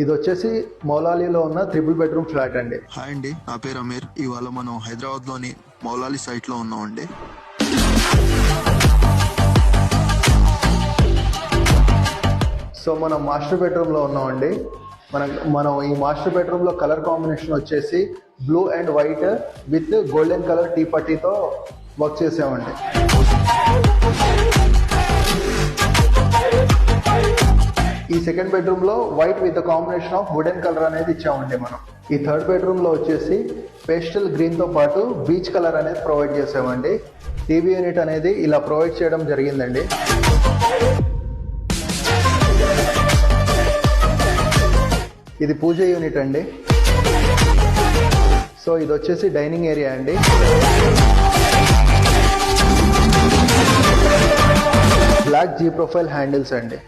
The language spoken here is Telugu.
ఇది వచ్చేసి మౌలాలీలో ఉన్న 3 బెడ్రూమ్ ఫ్లాట్ అండి. హాయ్ అండి, నా పేరు అమీర్. ఇవాళ మనం హైదరాబాద్ లోని మౌలాలి సైట్ లో ఉన్నామండి. సో మనం మాస్టర్ బెడ్రూమ్ లో ఉన్నామండి. మనం ఈ మాస్టర్ బెడ్రూమ్ లో కలర్ కాంబినేషన్ వచ్చేసి blue and white with golden colour టీ పట్టీతో వర్క్ చేసామండి. ఈ సెకండ్ బెడ్రూమ్ లో white with combination of wooden colour అనేది ఇచ్చామండి మనం. ఈ థర్డ్ బెడ్రూమ్ లో వచ్చేసి పేస్టల్ గ్రీన్ తో పాటు బీచ్ కలర్ అనేది ప్రొవైడ్ చేసామండి. టీవీ యూనిట్ అనేది ఇలా ప్రొవైడ్ చేయడం జరిగిందండి. ఇది పూజ యూనిట్ అండి. సో ఇది వచ్చేసి డైనింగ్ ఏరియా అండి. బ్లాక్ జీ ప్రొఫైల్ హ్యాండిల్స్ అండి.